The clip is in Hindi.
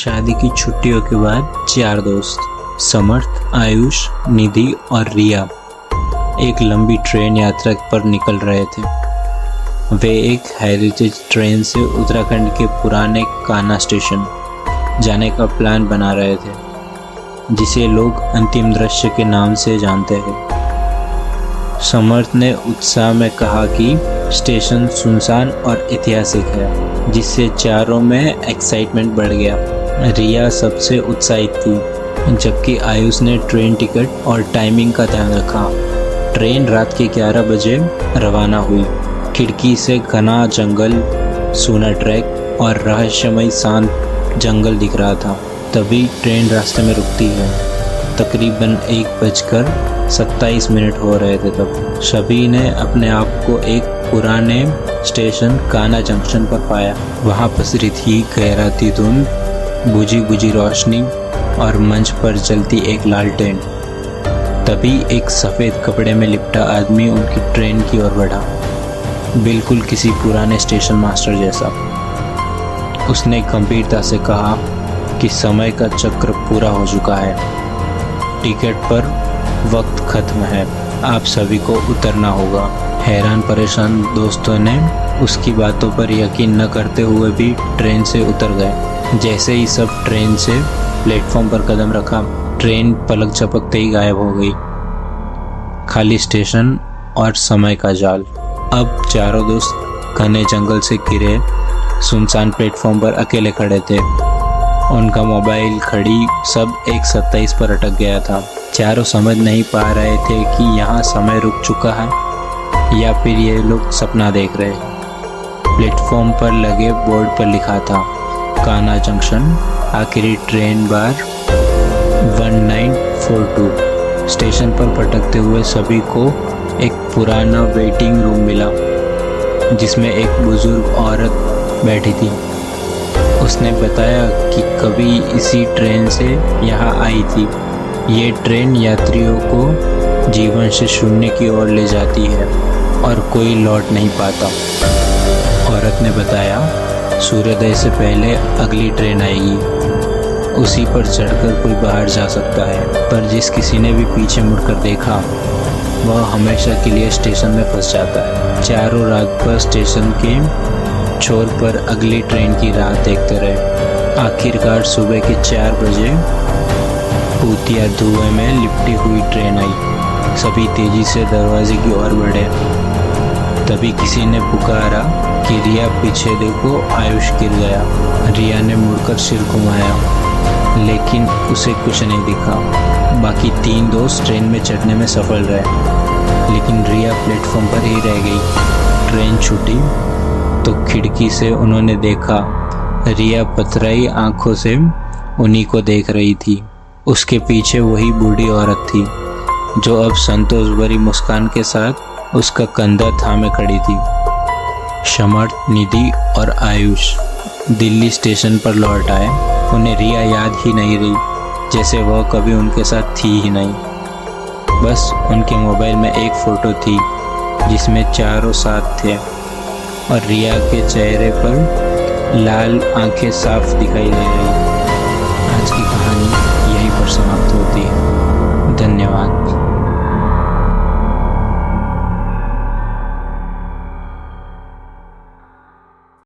शादी की छुट्टियों के बाद चार दोस्त समर्थ, आयुष, निधि और रिया एक लंबी ट्रेन यात्रा पर निकल रहे थे। वे एक हेरिटेज ट्रेन से उत्तराखंड के पुराने कान्हा स्टेशन जाने का प्लान बना रहे थे, जिसे लोग अंतिम दृश्य के नाम से जानते हैं। समर्थ ने उत्साह में कहा कि स्टेशन सुनसान और ऐतिहासिक है, जिससे चारों में एक्साइटमेंट बढ़ गया। रिया सबसे उत्साहित थी, जबकि आयुष ने ट्रेन टिकट और टाइमिंग का ध्यान रखा। ट्रेन रात के 11 बजे रवाना हुई। खिड़की से घना जंगल, सूना ट्रैक और रहस्यमय शांत जंगल दिख रहा था। तभी ट्रेन रास्ते में रुकती है। तकरीबन 1:27 हो रहे थे तब सभी ने अपने आप को एक पुराने स्टेशन कान्हा जंक्शन पर पाया। वहाँ पसरी थी गहराती धुंध, बुझी बुझी रोशनी और मंच पर जलती एक लालटेन। तभी एक सफ़ेद कपड़े में लिपटा आदमी उनकी ट्रेन की ओर बढ़ा, बिल्कुल किसी पुराने स्टेशन मास्टर जैसा। उसने गंभीरता से कहा कि समय का चक्र पूरा हो चुका है, टिकट पर वक्त खत्म है, आप सभी को उतरना होगा। हैरान परेशान दोस्तों ने उसकी बातों पर यकीन न करते हुए भी ट्रेन से उतर गए। जैसे ही सब ट्रेन से प्लेटफॉर्म पर कदम रखा, ट्रेन पलक झपकते ही गायब हो गई। खाली स्टेशन और समय का जाल। अब चारों दोस्त घने जंगल से घिरे सुनसान प्लेटफॉर्म पर अकेले खड़े थे। उनका मोबाइल, घड़ी सब 1:27 पर अटक गया था। चारों समझ नहीं पा रहे थे कि यहाँ समय रुक चुका है या फिर ये लोग सपना देख रहे। प्लेटफॉर्म पर लगे बोर्ड पर लिखा था, कान्हा जंक्शन, आखिरी ट्रेन बार 1942। स्टेशन पर भटकते हुए सभी को एक पुराना वेटिंग रूम मिला, जिसमें एक बुजुर्ग औरत बैठी थी। उसने बताया कि कभी इसी ट्रेन से यहाँ आई थी। ये ट्रेन यात्रियों को जीवन से शून्य की ओर ले जाती है और कोई लौट नहीं पाता। औरत ने बताया, सूर्योदय से पहले अगली ट्रेन आएगी, उसी पर चढ़कर कोई बाहर जा सकता है, पर जिस किसी ने भी पीछे मुड़कर देखा वह हमेशा के लिए स्टेशन में फंस जाता है। चारों रात भर स्टेशन के छोर पर अगली ट्रेन की राह देखते रहे। आखिरकार सुबह के 4 बजे भूतिया धुएं में लिपटी हुई ट्रेन आई। सभी तेजी से दरवाजे की ओर बढ़े। तभी किसी ने पुकारा कि रिया पीछे देखो, आयुष गिर गया। रिया ने मुड़कर सिर घुमाया, लेकिन उसे कुछ नहीं दिखा। बाकी 3 दोस्त ट्रेन में चढ़ने में सफल रहे, लेकिन रिया प्लेटफॉर्म पर ही रह गई। ट्रेन छूटी तो खिड़की से उन्होंने देखा, रिया पथराई आंखों से उन्हीं को देख रही थी। उसके पीछे वही बूढ़ी औरत थी, जो अब संतोष भरी मुस्कान के साथ उसका कंधा थामे खड़ी थी। समर्थ, निधि और आयुष दिल्ली स्टेशन पर लौट आए। उन्हें रिया याद ही नहीं रही, जैसे वह कभी उनके साथ थी ही नहीं। बस उनके मोबाइल में एक फ़ोटो थी, जिसमें चारों साथ थे और रिया के चेहरे पर लाल आंखें साफ दिखाई दे रही। आज की कहानी यहीं पर समाप्त होती है। धन्यवाद।